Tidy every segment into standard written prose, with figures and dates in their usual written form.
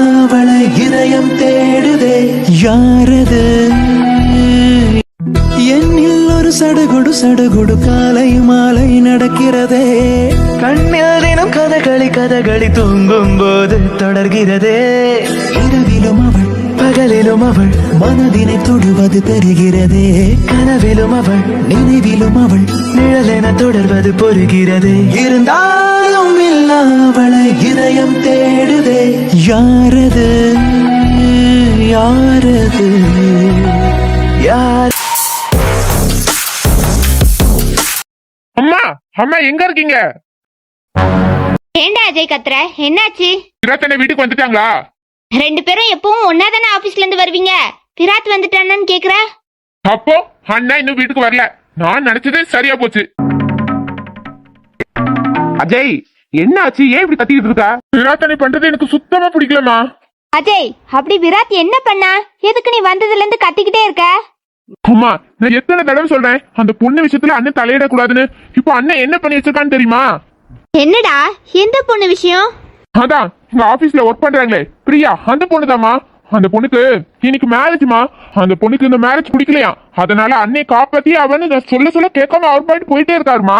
அவளை இதயம் தேடுதே யாரது என்னில் ஒரு சடுகுடு சடுகுடு காலை மாலை நடக்கிறதே கண்ணில் தினம் கதகளி தூங்கும் போது தொடர்கிறதே இரவிலும் அவள் பகலிலும் அவள் மனதினை தொடுவது தெரிகிறதே கனவிலும் அவள் நினைவிலும் அவள் நிழலென தொடர்வது புரிகிறதே இருந்தாலும் இல்ல அவளை இதயம் தேடுதே யாரது யாரது யார் அம்மா அம்மா எங்க இருக்கீங்க? ஏண்டா அஜய் கத்துற? என்னாச்சு? பிராத்தனை வீட்டுக்கு வந்துட்டாங்களா? ரெண்டு பேரும் எப்பவும் ஒன்னாதானே ஆபீஸ்ல இருந்து வருவீங்க. பிராத் வந்துட்டானு கேக்குற? அப்போ அண்ணா இன்னும் வீட்டுக்கு வரல. நான் நினைச்சதே சரியா போச்சு. அஜய் என்ன ஆச்சு? ஏன் இப்படி கத்திக்கிட்டு இருக்கா? பிராத்தனை பண்றது எனக்கு சுத்தமா பிடிக்கலமா. அஜய் அப்படி விராத் என்ன பண்ணா? எதுக்கு நீ வந்ததுல இருந்து கத்திக்கிட்டே இருக்க? அம்மா நான் எத்தனை தடவை சொல்றேன் அந்த பொண்ணு விஷயத்துல அண்ணன் தலையிடக்கூடாதுன்னு. இப்போ அண்ணன் என்ன பண்ணி வச்சிருக்கான்னு தெரியுமா? என்னடா? எந்த பொண்ணு விஷயம்? அதான் எங்க ஆபீஸ்ல ஒர்க் பண்றாங்களே பிரியா, அந்த பொண்ணுதாம்மா. அந்த பொண்ணுக்கு இன்னைக்கு மேரேஜ்மா. அந்த பொண்ணுக்கு இந்த மேரேஜ் பிடிக்கலையா, அதனால அன்னை காப்பாத்தி அவனு சொல்ல கேட்காம அவர் பாயிட்டு போயிட்டே இருக்காருமா.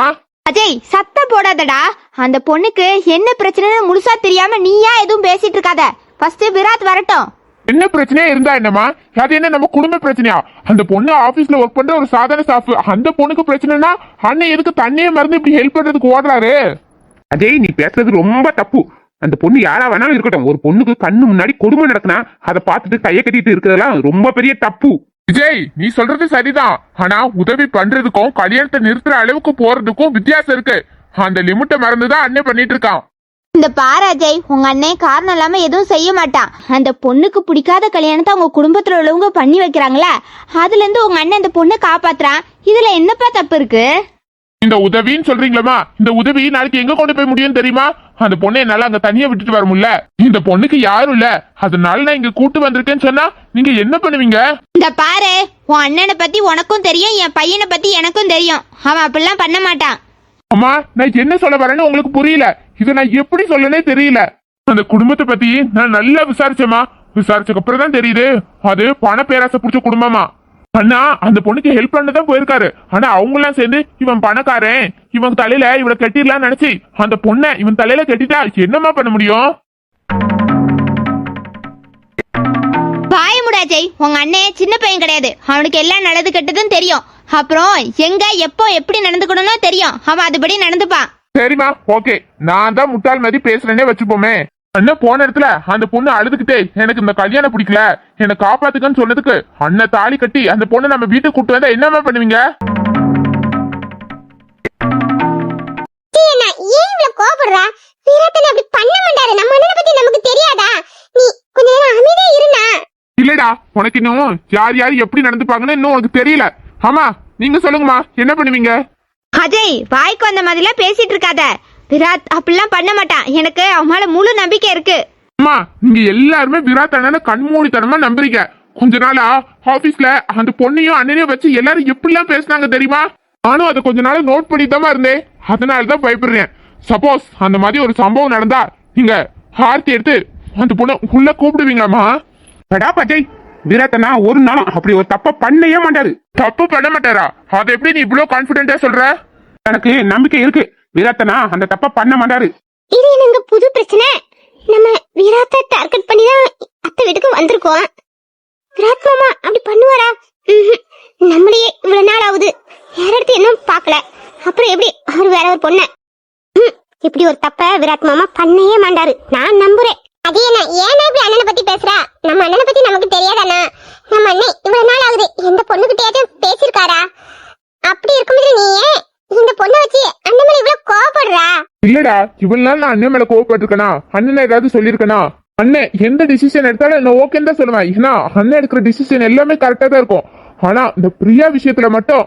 அஜய் சத்தம் போடாதடா. அந்த பொண்ணுக்கு என்ன பிரச்சனைன்னு முழுசா தெரியாம நீயா எதுவும் பேசிட்டு இருக்காத. ஃபர்ஸ்ட் விராத் வரட்டும். என்ன பிரச்சனையா இருந்தா என்னமா? அது என்ன நம்ம குடும்ப பிரச்சனையா? அந்த பொண்ணு ஆபீஸ்ல ஒர்க் பண்ற ஒரு சாதாரண ஸ்டாஃப். அந்த பொண்ணுக்கு பிரச்சனைனா அண்ணன் எதுக்கு தண்ணியை மறந்து இப்படி ஹெல்ப் பண்றதுக்கு ஓடுறாரு? அஜய் நீ பேசுறது ரொம்ப தப்பு. அந்த பொண்ணு யாரா வேணாலும் இருக்கட்டும், ஒரு பொண்ணுக்கு கண்ணு முன்னாடி கொடுமை நடக்குனா அதை பார்த்துட்டு கையை கட்டிட்டு இருக்கிறதெல்லாம் ரொம்ப பெரிய தப்பு. விஜய் நீ சொல்றது சரிதான். ஆனா உதவி பண்றதுக்கும் கல்யாணத்தை நிறுத்துற அளவுக்கு போறதுக்கும் வித்தியாசம் இருக்கு. அந்த லிமிட்டை மறந்துதான் அண்ணன் பண்ணிட்டு இருக்கான். இந்த பாரு அஜய், உங்க அண்ணன் காரணம் இல்லாம எதுவும் செய்ய மாட்டான். அந்த பொண்ணுக்கு பிடிக்காத கல்யாணத்தை அவங்க குடும்பத்துல உள்ளவங்க பண்ணி வைக்கிறாங்களா, அதுல இருந்து உங்க அண்ணன் அந்த பொண்ணை காப்பாத்துறான். இதுல என்னப்பா தப்பு இருக்கு? இந்த உதவின்னு சொல்றீங்களா? இந்த உதவி நாளைக்கு எங்க கொண்டு போய் முடியும் தெரியுமா? அந்த பொண்ணை என்னால அங்க தனியா விட்டுட்டு வர முடியல. இந்த பொண்ணுக்கு யாரும் இல்ல, அதனால நான் இங்க கூட்டு வந்திருக்கேன்னு சொன்னா நீங்க என்ன பண்ணுவீங்க? இந்த பாரு, உன் அண்ணனை பத்தி உனக்கும் தெரியும், என் பையனை பத்தி எனக்கும் தெரியும். அவன் அப்படிலாம் பண்ண மாட்டான். அம்மா நான் என்ன சொல்ல வரேன்னு உங்களுக்கு புரியல. இதை நான் எப்படி சொல்லனே தெரியல. அந்த குடும்பத்தை பத்தி நான் நல்லா விசாரிச்சேமா. விசாரிச்சதுக்கு அப்புறம் தான் தெரியுது அது பண பேராசை பிடிச்ச குடும்பமா. அண்ணா அந்த பொண்ணுக்கு ஹெல்ப் பண்ணதான் போயிருக்காரு. ஆனா அவங்க எல்லாம் சேர்ந்து இவன் பணக்காரன், இவன் தலையில இவளை கட்டிடலாம் நினைச்சு அந்த பொண்ணை இவன் தலையில கட்டிட்டா என்னமா பண்ண முடியும்? பாயமுடாஜய், உங்க அண்ணன் சின்ன பையன் கிடையாது. அவனுக்கு எல்லாம் நல்லது கெட்டதும் தெரியும். அப்புறம் எங்க எப்போ எப்படி நடந்துக்கணும்னு தெரியும். அவன் அதுபடி நடந்துப்பான். சரிமா ஓகே, நான் தான் முட்டாள் மாதிரி பேசுறேன்னே வச்சுப்போமே. அண்ணன் போன இடத்துல அந்த பொண்ணு அழுதுகிட்டே எனக்கு இந்த கல்யாணம் பிடிக்கல, என்னை காப்பாத்துக்கன்னு சொன்னதுக்கு அண்ணன் தாலி கட்டி அந்த பொண்ணை நம்ம வீட்டுக்கு கூட்டு வந்தா என்னமா பண்ணுவீங்க? இல்லடா உனக்கு இன்னும் யார் யார் எப்படி நடந்துப்பாங்கன்னு இன்னும் உனக்கு தெரியல. ஆமா நீங்க சொல்லுங்கம்மா, என்ன பண்ணுவீங்க? அஜய் வாய்க்கு வந்த மாதிரிலாம் பேசிட்டு இருக்காத. விராத் அப்படிலாம் பண்ண மாட்டான். எனக்கு அவன் மேல முழு நம்பிக்கை இருக்கு. அம்மா நீங்க எல்லாருமே விராத் அண்ணனை கண்மூடித்தனமா நம்புறீங்க. கொஞ்ச நாளா ஆபீஸ்ல அந்த பொண்ணையும் அண்ணனையும் வச்சு எல்லாரும் எப்படிலாம் பேசினாங்க தெரியுமா? நானும் அதை கொஞ்ச நாள் நோட் பண்ணிட்டு இருந்தேன். அதனாலதான் பயப்படுறேன். சப்போஸ் அந்த மாதிரி ஒரு சம்பவம் நடந்தா நீங்க ஹார்த்தி எடுத்து அந்த பொண்ணை உள்ள கூப்பிடுவீங்களாமா? அஜய் விராத்தனா ஒரு நாளும் அப்படி ஒரு தப்ப பண்ணவே மாட்டாரு. தப்பு பண்ண மாட்டாரா? அதை எப்படி நீ இவ்வளவு கான்பிடென்டா சொல்ற? எனக்கு நம்பிக்கை இருக்கு, விராத்தனா அந்த தப்ப பண்ண மாட்டாரு. இது எனக்கு புது பிரச்சனை. நம்ம விராத்தை டார்கெட் பண்ணி தான் அத்தை வீட்டுக்கு வந்திருக்கோம். விராத் மாமா அப்படி பண்ணுவாரா? நம்மளே இவ்வளவு நாள் ஆகுது, யார இடத்து இன்னும் பாக்கல. அப்புறம் எப்படி அவர் வேற ஒரு பொண்ணு இப்படி ஒரு தப்ப விராத் மாமா பண்ணவே மாட்டாரு. நான் நம்புறேன். அது என்ன ஏன்னா இப்படி அண்ணனை பத்தி பேசுறா? நம்ம அண்ணனை பத்தி நமக்கு தெரியாதானா? நம்ம அண்ணன் இவ்வளவு நாள் ஆகுது எந்த பொண்ணுகிட்டயாச்சும் பேசிருக்காரா? அப்படி இருக்கும்போது நீ ஏன் இந்த பொண்ணை வச்சு அண்ணன் மேல இவ்வளவு கோவப்படுறா? இல்லடா இவ்வளவு நாள் நான் அண்ணன் மேல கோவப்பட்டிருக்கனா? அண்ணன் ஏதாவது சொல்லிருக்கனா? அண்ணன் எந்த டிசிஷன் எடுத்தாலும் நான் ஓகேன்னு தான் சொல்லுவேன். ஏன்னா அண்ணன் எடுக்கிற டிசிஷன் எல்லாமே கரெக்டா தான் இருக்கும். ஆனா இந்த பிரியா விஷயத்துல மட்டும்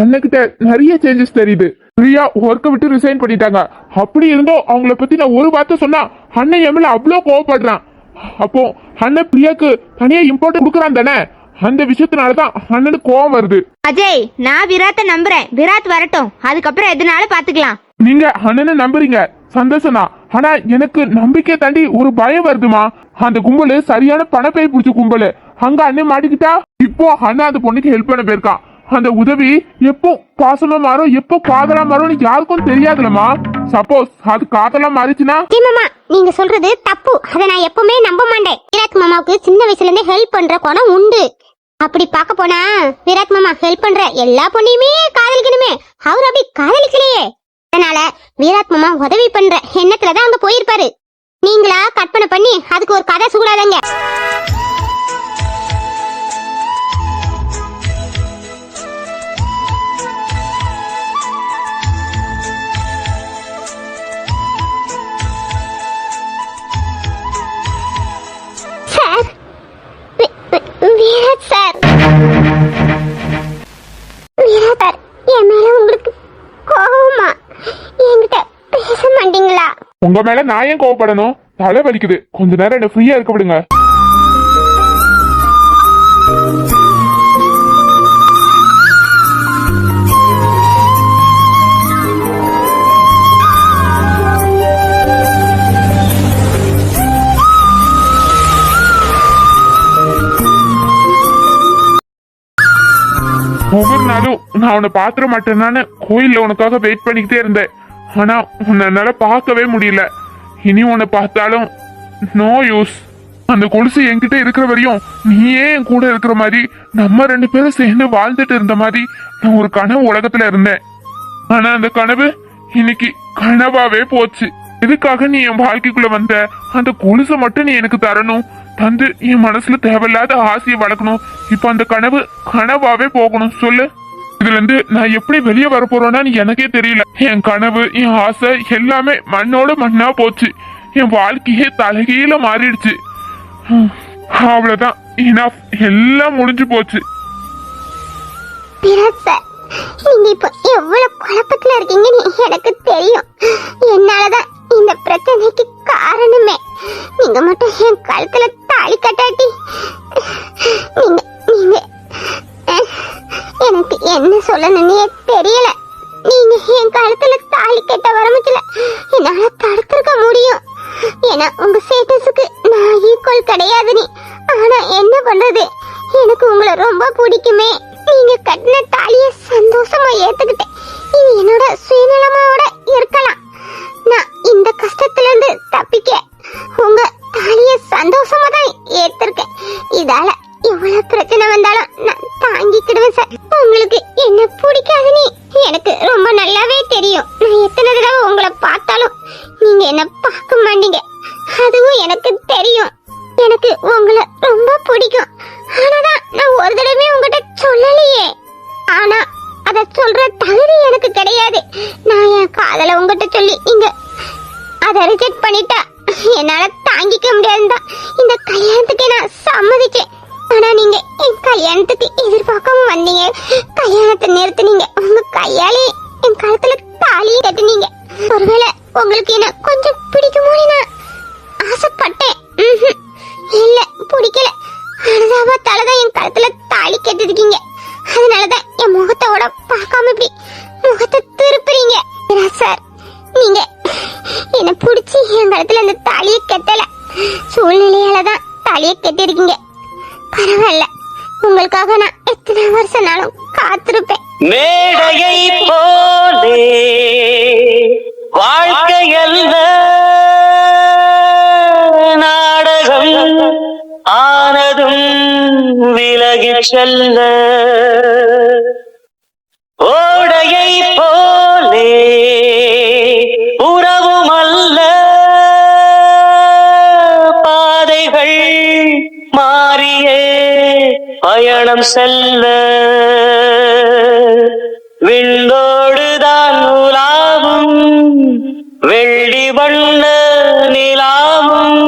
அண்ணன்கிட்ட நிறைய சேஞ்சஸ் தெரியுது. பிரியா ஒர்க்கை விட்டு ரிசைன் பண்ணிட்டாங்க. அப்படி இருந்தோம் அவங்கள பத்தி நான் ஒரு வார்த்தை சொன்னா அண்ணன் என் மேல அவ்வளோ கோவப்படுறான். அப்போ அண்ணன் பிரியாக்கு தனியா இம்பார்ட்டன்ட் கொடுக்குறான் தானே? அந்த விஷயத்தினாலதான் அண்ணனுக்கு கோவம் வருது. அஜய் நான் விராத்தை நம்புறேன். விராத் வரட்டும், அதுக்கப்புறம் எதுனாலும் பாத்துக்கலாம். நீங்க அண்ணனை நம்புறீங்க, சந்தோஷம் தான். ஆனா எனக்கு நம்பிக்கை தாண்டி ஒரு பயம் வருதுமா. அந்த கும்பலு சரியான பணப்பை பிடிச்ச கும்பலு. அங்க அண்ணன் மாட்டிக்கிட்டா இப்போ அண்ணன் அந்த பொண்ணுக்கு ஹெல்ப் பண்ண போயிருக்கான். அந்த உதவி எப்போ பாசமா மாறும் எப்போ காதலா மாறும்னு யாருக்கும் தெரியாதுலமா. சப்போஸ் அது காதலா மாறிச்சுன்னா மாமா நீங்க சொல்றது தப்பு. அதை நான் எப்பவுமே நம்ப மாட்டேன். விராட் மாமாவுக்கு சின்ன வயசுல இருந்தே ஹெல்ப் பண்ற குணம் உண்டு. அப்படி பார்க்க போனா விராட் மாமா ஹெல்ப் பண்ற எல்லா பொண்ணையுமே காதலிக்கணுமே, அவர் அப்படி காதலிக்கலையே. அதனால விராட் மாமா உதவி பண்ற எண்ணத்துலதான் அங்க போயிருப்பாரு. நீங்களா கற்பனை பண்ணி அதுக்கு ஒரு கதை சூடாதங்க. விராட் சார், விராட் சார், என் மேல உங்களுக்கு கோவமா? என்கிட்ட பேச மாட்டீங்களா? உங்க மேல நான் ஏன் கோவப்படணும்? தலை வலிக்குது, கொஞ்ச நேரம் என்ன ஃப்ரீயா இருக்க விடுங்க. ஒவ்வொரு நாளும் நான் உன்னை பாத்திர மாட்டேன்னு கோயில்ல உனக்காக வெயிட் பண்ணிக்கிட்டே இருந்தேன். ஆனா உன்னை என்னால பார்க்கவே முடியல. இனி உன்னை பார்த்தாலும் நோ யூஸ். அந்த கொலுசு என்கிட்ட இருக்கிற வரையும் நீயே என் கூட இருக்கிற மாதிரி, நம்ம 2 பேரும் சேர்ந்து வாழ்ந்துட்டு இருந்த மாதிரி நான் ஒரு கனவு உலகத்துல இருந்தேன். ஆனா அந்த கனவு இன்னைக்கு கனவாவே போச்சு. எதுக்காக நீ என் வாழ்க்கைக்குள்ள வந்த? அந்த கொலுசை மட்டும் நீ எனக்கு தரணும், தந்து என் மனசுல தேவையில்லாத ஆசையை வளர்க்கணும். இப்ப அந்த கனவு கனவாவே போகணும். சொல்லு, இதுல இருந்து நான் எப்படி வெளியே வர போறேன்னு எனக்கே தெரியல. என் கனவு என் ஆசை எல்லாமே மண்ணோட மண்ணா போச்சு. என் வாழ்க்கையே தலைகீழ மாறிடுச்சு. அவ்வளவுதான், இனஃப், எல்லாம் முடிஞ்சு போச்சு. நீங்க இப்ப எவ்வளவு குழப்பத்துல இருக்கீங்கன்னு எனக்கு தெரியும். என்னாலதான் இந்த பிரச்சனைக்கு காரணமே. நீங்க மட்டும் என் கழுத்துல தாலி கட்டாட்டி நீங்க நீங்க எனக்கு என்ன சொல்லணும்னே தெரியல. நீங்க என் கழுத்துல தாலி கட்ட வரமிக்கல என்னால தடுத்திருக்க முடியும். ஏன்னா உங்க ஸ்டேட்டஸுக்கு நான் ஈக்குவல் கிடையாது நீ. ஆனா என்ன பண்றது, எனக்கு உங்களை ரொம்ப பிடிக்குமே. நீங்க கட்டின தாலிய சந்தோஷமா ஏத்துக்கிட்டேன். இது என்னோட சுயநலமாவோட இருக்கலாம். நான் இந்த கஷ்டத்துல இருந்து தப்பிக்க உங்க தாலிய சந்தோஷமா தான் ஏத்திருக்கேன். இதால எவ்வளவு பிரச்சனை வந்தாலும் நான் தாங்கிக்கிடுவேன் சார். உங்களுக்கு என்ன பிடிக்காதுன்னு எனக்கு ரொம்ப நல்லாவே தெரியும். நான் எத்தனை தடவை உங்களை பார்த்தாலும் நீங்க என்ன பார்க்க மாட்டீங்க, அதுவும் எனக்கு தெரியும். எனக்கு உங்களை ரொம்ப பிடிக்கும். ஆனாதான் நான் ஒரு தடவை உங்ககிட்ட சொல்லலையே. ஆனா அத சொல்ற தகுதி எனக்கு கிடையாது. நான் என் காதல உங்ககிட்ட சொல்லி நீங்க அதை ரிஜெக்ட் பண்ணிட்டா என்னால தாங்கிக்க முடியாதுதான் இந்த கல்யாணத்துக்கே நான் சம்மதிச்சேன். ஆனா நீங்க என் கல்யாணத்துக்கு எதிர்பார்க்காம வந்தீங்க. கல்யாணத்தை நிறுத்தினீங்க. உங்க கையாலே என் கழுத்துல தாலியும் கட்டுனீங்க. ஒருவேளை உங்களுக்கு என்ன கொஞ்சம் பிடிக்குமோன்னு நான் ஆசைப்பட்டேன். இல்ல, பிடிக்கல. அனுதாபத்தாலதான் என் கழுத்துல தாலி கட்டிருக்கீங்க. அதனாலதான் என் முகத்தோட பார்க்காம இப்படி முகத்தை திருப்புறீங்க. சார், நீங்க என்ன பிடிச்சி என் கழுத்துல அந்த தாலியை கட்டல, சூழ்நிலையாலதான் தாலியை கட்டிருக்கீங்க. பரவாயில்ல, உங்களுக்காக நான் எத்தனை வருஷம்னாலும் காத்திருப்பேன். மேடையை போலே வாழ்க்கையல்ல நாடகம் ஆனதும் விலகிச் செல்ல, ஓடையை போலே உறவும் அல்ல பாதைகள் மாறியே பயணம் செல்ல, விண்ணோடுதான் உலாவும் வெள்ளி வண்ண நிலாவும்,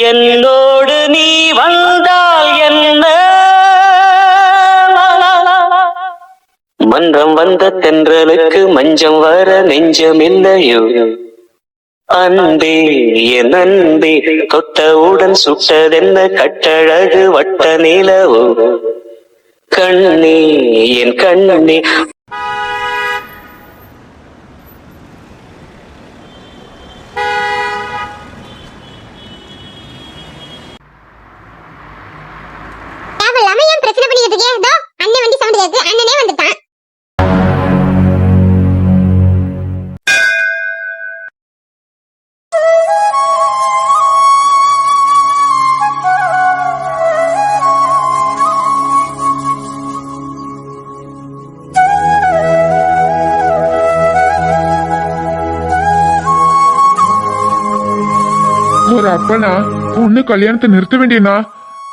என்னோடு நீ வந்தால் என்ன, மன்றம் வந்த தென்றலுக்கு மஞ்சம் வர நெஞ்சமில்லையோ, அன்பே என் அன்பே தொட்டவுடன் சுட்டதென்ன கட்டழகு வட்ட நிலவோ, கண்ணே என் கண்ணே. பண்ணிட்டு இருக்கேன். இதோ அண்ணன் வண்டி சவுண்ட் கேக்கு. அண்ணனே வந்துட்டான். ஒரு அப்பனா பொண்ணு கல்யாணத்தை நிறுத்த வேண்டியனா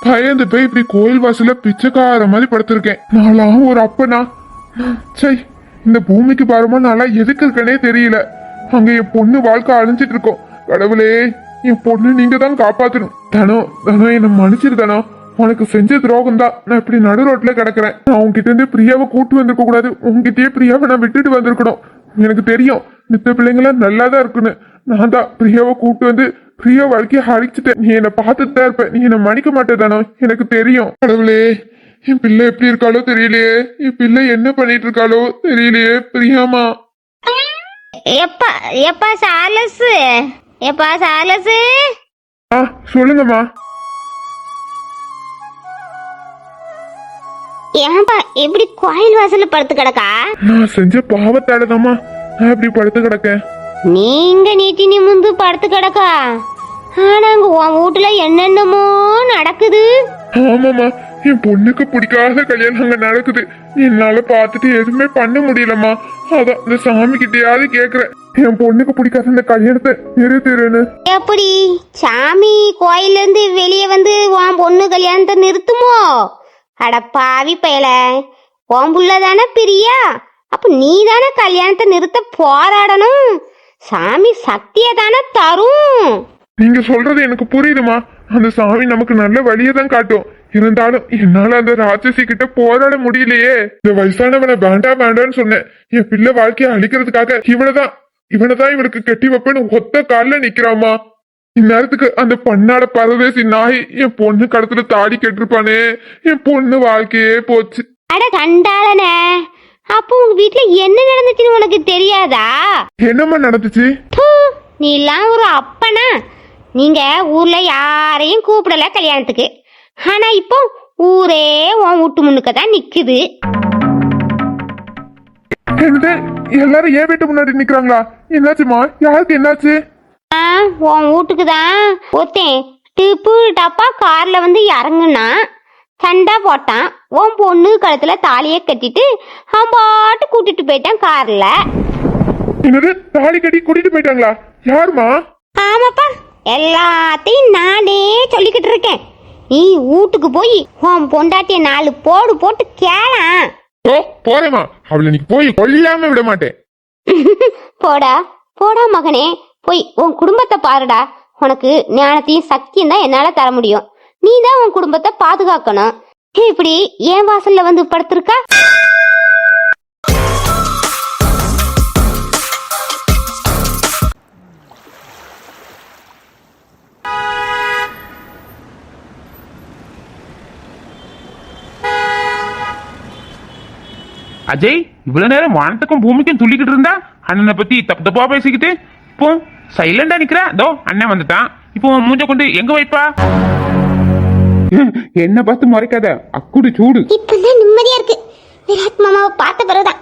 பயந்து போய் இப்படி கோயில் வாசல்ல பிச்சைக்கார மாதிரி படுத்திருக்கேன். நான்லாம் ஒரு அப்பனா சை இந்த பூமிக்கு பாருமா நான்லாம் எதுக்கு இருக்கனே தெரியல. அங்க என் பொண்ணு வாழ்க்கை அழிஞ்சிட்டு இருக்கோம். கடவுளே என் பொண்ணு நீங்க தான் காப்பாத்தணும். தனம் தனம் என்ன மன்னிச்சிரு தனம். உனக்கு செஞ்ச துரோகம் தான் நான் இப்படி நடு ரோட்ல கிடக்குறேன். நான் உங்ககிட்ட இருந்து பிரியாவை கூட்டு வந்திருக்க கூடாது. உங்ககிட்டயே பிரியாவை நான் விட்டுட்டு வந்திருக்கணும். எனக்கு தெரியும் மித்த பிள்ளைங்களாம் நல்லாதான் இருக்குன்னு. நான் தான் பிரியாவை கூட்டு வந்து பிரியா வாழ்க்கைய அழிச்சிட்டேன். நீ என்னை பார்த்துட்டு தான் இருப்ப. நீ என்னை மன்னிக்க மாட்டேதானோ எனக்கு தெரியும். கடவுளே என் பிள்ளை எப்படி இருக்காளோ தெரியலையே. என் பிள்ளை என்ன பண்ணிட்டு இருக்காளோ தெரியலையே. பிரியாமா எப்பா எப்பா சாலசு எப்பா சாலசு சொல்லுங்கம்மா. ஏன்பா எப்படி கோயில் வாசல்ல படுத்து கிடக்கா? நான் செஞ்ச பாவத்தாலதாம்மா நான் இப்படி படுத்து கிடக்கேன். நீங்க நீட்டி நிமிந்து படுத்து கிடக்கா? ஆனா அங்க உன் வீட்டுல என்னென்னமோ நடக்குது. ஆமாம்மா என் பொண்ணுக்கு பிடிக்காத கல்யாணம் அங்க நடக்குது. என்னால பார்த்துட்டு எதுவுமே பண்ண முடியலம்மா. அதான் இந்த சாமி கிட்டயாவது கேக்குறேன் என் பொண்ணுக்கு பிடிக்காத இந்த கல்யாணத்தை நிறுத்திடுன்னு. எப்படி சாமி கோயில்ல இருந்து வெளியே வந்து உன் பொண்ணு கல்யாணத்தை நிறுத்துமோ? அட பாவி பயல, உன் புள்ளதானே பிரியா? அப்ப நீ தானே கல்யாணத்தை நிறுத்த போராடணும். சாமி சக்திய தானே தரும். நீங்க சொல்றது எனக்கு புரியுதுமா. அந்த சாமி நமக்கு நல்ல வழியை தான் காட்டும். இருந்தாலும் என்னால அந்த ராட்சசி கிட்ட போராட முடியலையே. இந்த வயசானவனை வேண்டாம் வேண்டான்னு சொன்னேன். என் பிள்ளை வாழ்க்கையை அழிக்கிறதுக்காக இவனதான் இவனுக்கு கெட்டி வைப்பேன்னு ஒத்த காலில் நிக்கிறாமா. இந்நேரத்துக்கு அந்த பண்ணாட பரதேசி நாய் என் பொண்ணு கடத்துல தாடி கெட்டிருப்பானே. என் பொண்ணு வாழ்க்கையே போச்சு. அட கண்டாளனே, அப்போ உங்க வீட்டுல என்ன நடந்துச்சுன்னு உனக்கு தெரியாதா? என்னம்மா நடந்துச்சு? நீ எல்லாம் ஒரு அப்பனா? நீங்க ஊர்ல யாரையும் கூப்பிடல கல்யாணத்துக்கு. ஆனா இப்போ ஊரே உன் வீட்டு முன்னுக்க தான் நிக்குது. என்னது எல்லாரும் ஏன் வீட்டு முன்னாடி நிக்கிறாங்களா? என்னாச்சுமா? யாருக்கு என்னாச்சு? உன் வீட்டுக்கு தான் ஒருத்தன் டிப்பு டப்பா கார்ல வந்து இறங்குனா சண்டை போட்டான். உன் பொண்ணு கழுத்துல தாலியை கட்டிட்டு அவன் பாட்டு கூட்டிட்டு போயிட்டான் கார்ல. என்னது தாலி கட்டி கூட்டிட்டு போயிட்டாங்களா? யாருமா? ஆமாப்பா, எல்லாத்தையும் நானே சொல்லிக்கிட்டு இருக்கேன். நீ வீட்டுக்கு போய் உன் பொண்டாட்டிய 4 போடு போட்டு கேளாம். போறேமா. அவளை நீ போய் கொல்லாம விட மாட்டேன். போடா போடா மகனே, போய் உன் குடும்பத்தை பாருடா. உனக்கு ஞானத்தையும் சக்தியும் தான் என்னால தர முடியும். நீ தான் உன் குடும்பத்தை பாதுகாக்கணும். இப்படி ஏன் வாசல்ல வந்து படுத்திருக்கா? அஜய் இவ்வளவு நேரம் வானத்துக்கும் பூமிக்கும் துள்ளிக்கிட்டு இருந்தா அண்ணனை பத்தி தப்பு தப்பா பேசிக்கிட்டு இப்போ சைலண்டா நிக்கிறா. தோ அண்ணன் வந்துட்டான். இப்போ மூஞ்ச கொண்டு எங்க வைப்பா? என்ன பார்த்து முறைக்காத, அக்குடு சூடு. இப்பதான் நிம்மதியா இருக்கு. விராட் மாமாவை பார்த்த பிறகுதான்.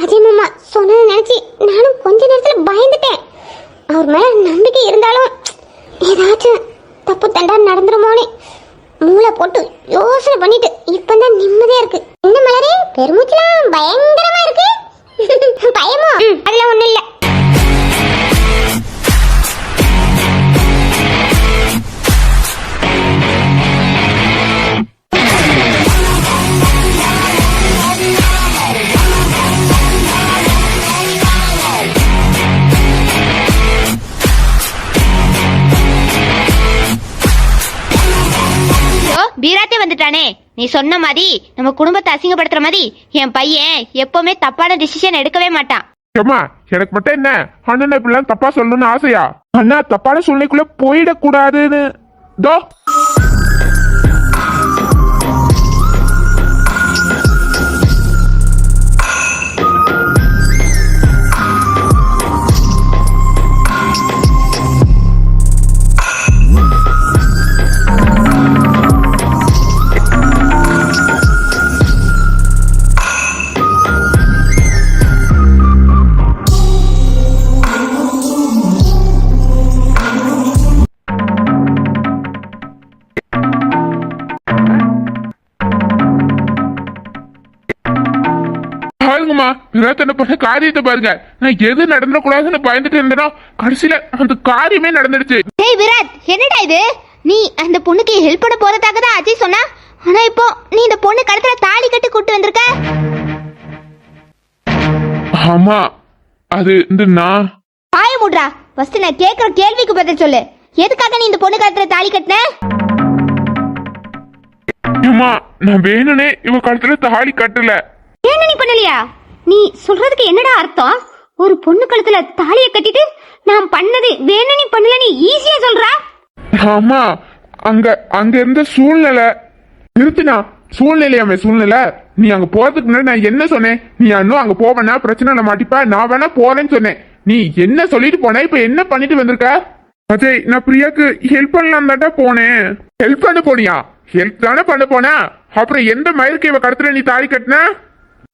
அஜய் மாமா சொன்னதை நினைச்சு நானும் கொஞ்ச நேரத்துல பயந்துட்டேன். அவர் மேல நம்பிக்கை இருந்தாலும் ஏதாச்சும் தப்பு தண்டா நடந்துருமோன்னு மூளை போட்டு யோசனை பண்ணிட்டு இப்பதான் நிம்மதியா இருக்கு. என்ன மலரே பெருமூச்சலாம் பயங்கரமா இருக்கு. பயமோ? அதெல்லாம் ஒண்ணும் இல்ல. வீராத்தே வந்துட்டானே. நீ சொன்ன மாதிரி நம்ம குடும்பத்தை அசிங்கப்படுத்துற மாதிரி என் பையன் எப்பவுமே தப்பான டிசிஷன் எடுக்கவே மாட்டான். ஏம்மா எனக்கு மட்டும் என்ன அண்ணன் இப்படிலாம் தப்பா சொல்லணும்னு ஆசையா? அண்ணா தப்பான சூழ்நிலைக்குள்ள போயிடக்கூடாதுன்னு தோ பாருங்கம்மா விராத்தனை பண்ண காரியத்தை பாருங்க. நான் எது நடந்துடக்கூடாதுன்னு பயந்துட்டு இருந்தேனோ கடைசியில அந்த காரியமே நடந்துடுச்சு. டேய் விராட், என்னடா இது? நீ அந்த பொண்ணுக்கு ஹெல்ப் பண்ண போறதாக தான் அஜய் சொன்னா. ஆனா இப்போ நீ இந்த பொண்ணு கழுத்துல தாலி கட்டி கூட்டு வந்திருக்க. ஆமா, அது நான் பாய முட்றா. ஃபர்ஸ்ட் நான் கேக்குற கேள்விக்கு பதில் சொல்லு. எதுக்காக நீ இந்த பொண்ணு கழுத்துல தாலி கட்டின? அம்மா, நான் வேணுனே இவ கழுத்துல தாலி கட்டல. ஏன் நீ பண்ணலையா? நீ சொல்றதுக்கு என்னடா அர்த்தம்? ஒரு பொண்ணு கழுத்துல தாலியை கட்டிட்டு நான் பண்ணது வேணும் நீ பண்ணல நீ ஈஸியா சொல்ற? ஆமா, அங்க இருந்த சூழ்நிலை நிறுத்தினா. சூழ்நிலையாமே சூழ்நிலை. நீ அங்க போறதுக்கு முன்னாடி நான் என்ன சொன்னேன்? நீ இன்னும் அங்க போவேனா பிரச்சனை மாட்டிப்பா, நான் வேணா போறேன்னு சொன்னேன். நீ என்ன சொல்லிட்டு போன? இப்ப என்ன பண்ணிட்டு வந்திருக்க? அஜய், நான் பிரியாக்கு ஹெல்ப் பண்ணலாம் தான்டா போனேன். ஹெல்ப் பண்ண போனியா? ஹெல்ப் தானே பண்ண போனா, அப்புறம் எந்த மயிருக்கு இவ கருத்துல நீ தாலி கட்டின?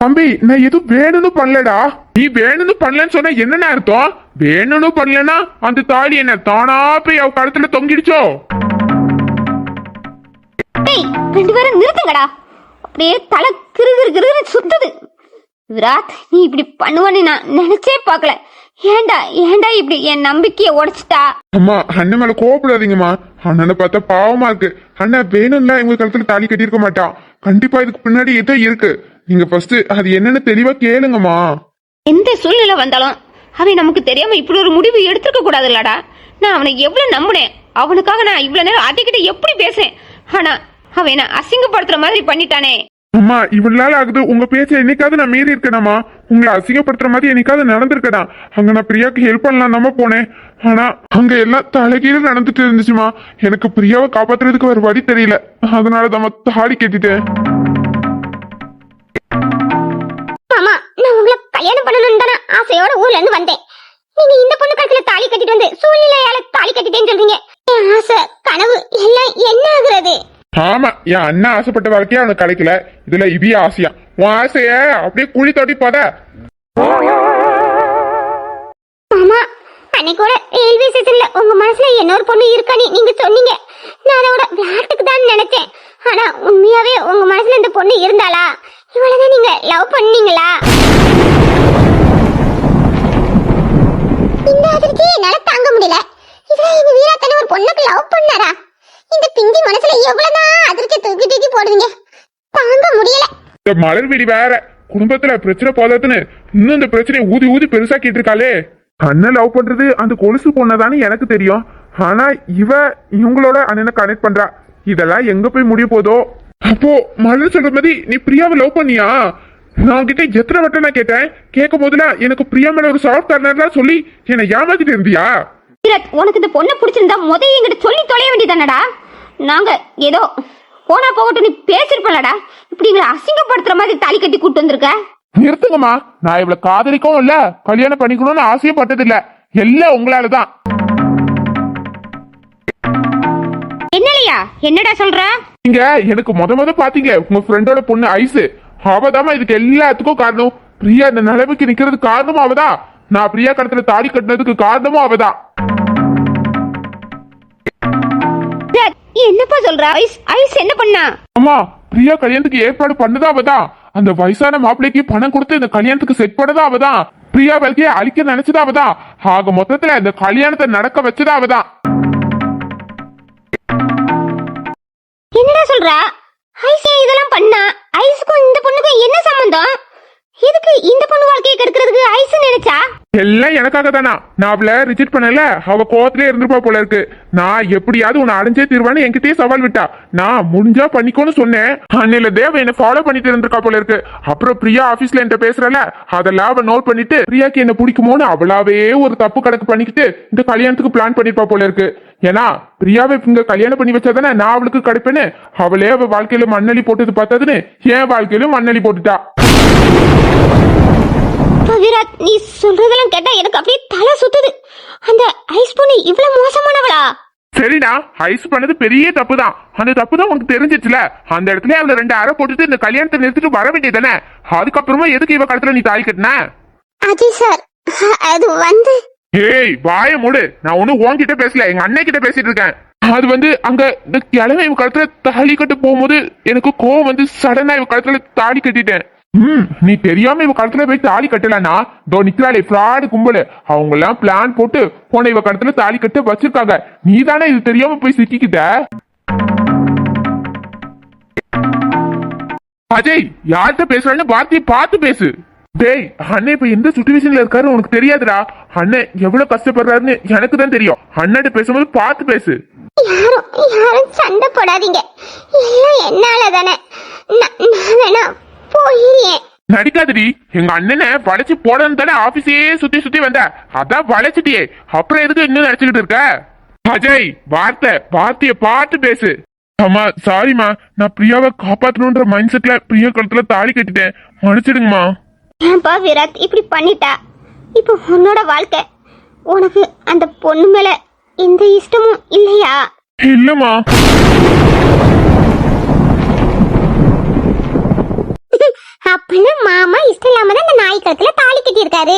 தம்பி, நான் எதுவும் வேணும்னு பண்ணலடா. நீ வேணும்னு பண்ணலன்னு சொன்ன என்னன்னு அர்த்தம்? வேணும்னு பண்ணலன்னா அந்த தாலி என்ன தானா போய் அவ கழுத்துல தொங்கிடுச்சோ? டேய், ரெண்டு பேரும் நிறுத்துங்கடா. அப்படியே தலை கிருகிரு சுத்துது. விராத், நீ இப்படி பண்ணுவன்னு நான் நினைச்சே பார்க்கல. ஏண்டா இப்படி என் நம்பிக்கைய உடைச்சிட்டா? அம்மா, அண்ணன் மேல கோவப்படாதீங்கம்மா. அண்ணனை பார்த்தா பாவமா இருக்கு. அண்ணன் வேணும்னா இவங்க கழுத்துல தாலி கட்டியிருக்க மாட்டான். கண்டிப்பா இதுக்கு பின்னாடி ஏதோ இருக்கு. நீங்க ஃபர்ஸ்ட் அது என்னன்னு தெளிவா கேளுங்கம்மா. எந்த சூழ்நிலை வந்தாலும் அவன் நமக்கு தெரியாம இப்படி ஒரு முடிவு எடுத்துக்க கூடாது இல்லடா. நான் அவனை எவ்வளவு நம்பினேன். அவனுக்காக நான் இவ்வளவு நேரம் அதிகிட்ட எப்படி பேசேன். ஆனா அவன் என்ன அசிங்கப்படுத்துற மாதிரி பண்ணிட்டானே. அம்மா, இவ்வளவு நாள் ஆகுது உங்க பேச்ச என்னைக்காவது நான் மீறி இருக்கேனாமா? உங்களை அசிங்கப்படுத்துற மாதிரி என்னைக்காவது நடந்திருக்கடா? அங்க நான் பிரியாக்கு ஹெல்ப் பண்ணலாம் நம்ம போனேன். ஆனா அங்க எல்லாம் தலைகீழ நடந்துட்டு இருந்துச்சுமா. எனக்கு பிரியாவை காப்பாத்துறதுக்கு ஒரு வழி தெரியல. அதனால நம்ம தாலி கட்டிட்டேன். மாமா, நான் உங்களை கல்யாணம் பண்ணணும்னு தானே ஆசையோட ஊர்ல இருந்து வந்தேன். நீங்க இந்த பொண்ணு கழுத்துல தாலி கட்டிட்டு வந்து சூழ்நிலையால தாலி கட்டிட்டேன்னு சொல்றீங்க. என் ஆசை கனவு எல்லாம் என்ன ஆகுறது? ஆமா, என் அண்ணா ஆசைப்பட்ட வாழ்க்கையா அவனுக்கு கிடைக்கல. இதுல இதே ஆசையா? உன் ஆசைய அப்படியே குழி தோட்டி போத. மாமா, அன்னைக்கு கூட ரயில்வே ஸ்டேஷன்ல உங்க மனசுல இன்னொரு பொண்ணு இருக்கானே நீங்க சொன்னீங்க. நான் அதோட விளையாட்டுக்கு தான் நினைச்சேன். ஆனா உண்மையாவே உங்க மனசுல இந்த பொண்ணு இருந்தாளா? இவ்வளவுதான் நீங்க லவ் பண்ணீங்களா? இந்த அதிர்ச்சி என்னால தாங்க முடியல. இதுல எங்க வீராத்தன ஒரு பொண்ணுக்கு லவ் பண்ணாரா? இந்த பிஞ்சி மனசுல எவ்வளவுதான் அதிர்ச்சி தூக்கி போடுவீங்க? தாங்க முடியல. இந்த மலர் வீடி வேற குடும்பத்துல பிரச்சனை போதாதுன்னு இன்னும் இந்த பிரச்சனையை ஊதி பெருசா கேட்டிருக்காளே. அண்ணன் லவ் பண்றது அந்த கொலுசு பொண்ணதானே எனக்கு தெரியும். ஆனா இவங்களோட அண்ணனை கனெக்ட் பண்றா. இதெல்லாம் எங்க போய் முடிய போதோ? அப்போ மலர் சொல்ற மாதிரி நீ பிரியாவை லவ் பண்ணியா? நான் கிட்ட எத்தனை வட்டம் நான் கேட்டேன். கேட்கும் போதுல எனக்கு பிரியா மேல ஒரு சாஃப்ட் கார்னர் சொல்லி என்னை ஏமாத்திட்டு இருந்தியா? உனக்கு இந்த பொண்ணை பிடிச்சிருந்தா முதல்ல என்கிட்ட சொல்லி தொலைய வேண்டியதானடா. நாங்க ஏதோ போனா போகட்டும் நீ பேசிருப்பலடா. இப்படி எங்களை அசிங்கப்படுத்துற மாதிரி தாலி கட்டி கூட்டு வந்திருக்க. நிறுத்துங்கம்மா. நான் இவ்வளவு காதலிக்கவும் இல்ல, கல்யாணம் பண்ணிக்கணும்னு ஆசையும் பட்டது இல்ல. எல்லாம் உங்களாலதான். என்னலையா? என்னடா சொல்ற? நீங்க எனக்கு முத பாத்தீங்க உங்க ஃப்ரெண்டோட பொண்ணு ஐஸ். அவதாமா இதுக்கு எல்லாத்துக்கும் காரணம். பிரியா இந்த நிலைமைக்கு நிக்கிறதுக்கு காரணமும் அவதான். நான் பிரியா கடத்துல தாலி கட்டினதுக்கு காரணமும் அவதான். என்னப்பா சொல்ற? ஐஸ் என்ன பண்ணா? அம்மா, பிரியா கல்யாணத்துக்கு ஏற்பாடு பண்ணதா அவதான். அந்த வயசான மாப்பிள்ளைக்கு பணம் கொடுத்து இந்த கல்யாணத்துக்கு செட் பண்ணதா அவதான். பிரியா வாழ்க்கையை அழிக்க நினைச்சதா அவதான். ஆக மொத்தத்துல இந்த கல்யாணத்தை நடக்க வச்சதா அவதான். என்னடா சொல்ற? ஐஸ் இதெல்லாம் பண்ணா? ஐஸ்க்கும் இந்த பொண்ணுக்கும் என்ன சம்பந்தம்? எதுக்கு இந்த பொண்ணு வாழ்க்கையை கெடுக்கிறதுக்கு ஐஸ் நினைச்சா? எல்லாம் எனக்காக தானா? நான் அவளை ரிஜெக்ட் பண்ணல. அவ கோவத்திலே இருந்திருப்பா போல இருக்கு. நான் எப்படியாவது உன்னை அடைஞ்சே தீர்வான்னு என்கிட்டயே சவால் விட்டா. நான் முடிஞ்சா பண்ணிக்கோன்னு சொன்னேன். அன்னையில தேவ என்ன ஃபாலோ பண்ணிட்டு இருந்திருக்கா போல இருக்கு. அப்புறம் பிரியா ஆபீஸ்ல என்கிட்ட பேசுறல, அதெல்லாம் அவ நோட் பண்ணிட்டு பிரியாக்கு என்ன பிடிக்குமோன்னு அவளாவே ஒரு தப்பு கணக்கு பண்ணிக்கிட்டு இந்த கல்யாணத்துக்கு பிளான் பண்ணிருப்பா போல இருக்கு. ஏன்னா பிரியாவை இங்க கல்யாணம் பண்ணி வச்சாதானே நான் அவளுக்கு கிடைப்பேன்னு. அவளே அவ வாழ்க்கையில மண்ணலி போட்டது பார்த்ததுன்னு என் வாழ்க்கையிலும் மண்ணலி போட்டுட்டா. விராட், நீ சொல்றதெல்லாம் கேட்டா எனக்கு அப்படியே தலை சுத்துது. அந்த ஐஸ் பொண்ணு இவ்வளவு மோசமானவளா? சரிடா, ஐஸ் பண்ணது பெரிய தப்பு தான். அந்த தப்பு தான் உனக்கு தெரிஞ்சிச்சுல. அந்த இடத்துல அவளை 2 அரை போட்டுட்டு இந்த கல்யாணத்தை நிறுத்திட்டு வர வேண்டியதானே. அதுக்கப்புறமா எதுக்கு இவ கழுத்துல நீ தாலி கட்டின? அஜய் சார், அது வந்து ஏய், வாய மூடு. நான் ஒன்னும் உன்கிட்ட பேசல, எங்க அண்ணன் கிட்ட பேசிட்டு இருக்கேன். அது அங்க இந்த கிழமை இவ கழுத்துல தாலி கட்டு போகும்போது எனக்கு கோவம் வந்து சடனா இவ கழுத்துல தாலி கட்டிட்டேன். நீ தெரியாம இவ கழுத்துல போய் தாலி கட்டலனா தோ நிக்கிறாளே ஃப்ராடு கும்பலு அவங்க எல்லாம் பிளான் போட்டு போன இவ கழுத்துல தாலி கட்ட வச்சிருக்காங்க. நீ தானே இது தெரியாம போய் சிக்கிக்கிட்ட. அஜய், யார்கிட்ட பேசுறான்னு வார்த்தையை பார்த்து பேசு. டேய், அண்ணன் இப்ப எந்த சுச்சுவேஷன்ல இருக்காரு உனக்கு தெரியாதுடா. அண்ணன் எவ்வளவு கஷ்டப்படுறாருன்னு எனக்கு தான் தெரியும். அண்ணன் பேசும்போது பார்த்து பேசு. யாரும் சண்டை போடாதீங்க, எல்லாம் என்னால தானே. நான் வேணா போயிருக்கேன். நடிக்காதடி. எங்க அண்ணனை வளைச்சு போடணும் தானே ஆபீஸே சுத்தி சுத்தி வந்த, அதான் வளைச்சிட்டியே. அப்புறம் எதுக்கு இன்னும் நினைச்சுக்கிட்டு இருக்க? அஜய், வார்த்தைய பார்த்து பேசு. அம்மா சாரிம்மா, நான் பிரியாவை காப்பாத்தணும்ன்ற மைண்ட் செட்ல பிரியா கழுத்துல தாலி கட்டிட்டேன், மன்னிச்சிடுங்கம்மா. ஏன்பா விராட் இப்படி பண்ணிட்டா? இப்போ உன்னோட வாழ்க்கை, உனக்கு அந்த பொண்ணு மேல எந்த இஷ்டமும் இல்லையா? இல்லம்மா. அப்படின்னா மாமா இஷ்டம் இல்லாம தான் இந்த நாய் கழுத்துல தாலி கட்டி இருக்காரு.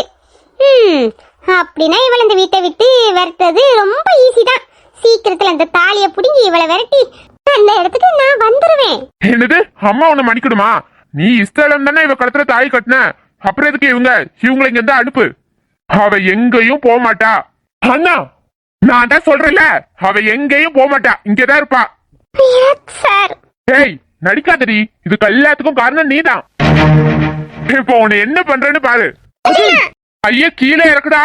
அப்படின்னா இவளை இந்த வீட்டை விட்டு விரட்டுறது ரொம்ப ஈஸி தான். சீக்கிரத்துல அந்த தாலிய புடிங்கி இவளை விரட்டி அந்த இடத்துக்கு நான் வந்துருவேன். என்னது, அம்மா உன்னை மன்னிக்கணுமா? நீ இஷ்டம் தானே இவ கழுத்துல தாலி கட்டின, அப்புறம் எதுக்கு இவங்களை இங்க இருந்தா அனுப்பு. அவ எங்கேயும் போக மாட்டா. அண்ணா, நான் தான் சொல்றேன்ல, அவ எங்கேயும் போக மாட்டா, இங்கதான் இருப்பா. சார், ஏய் நடிக்காதடி, இதுக்கு எல்லாத்துக்கும் காரணம் நீதான். இப்போ உன்னை என்ன பண்றேன்னு பாரு. ஐயா கீழே இறக்குடா.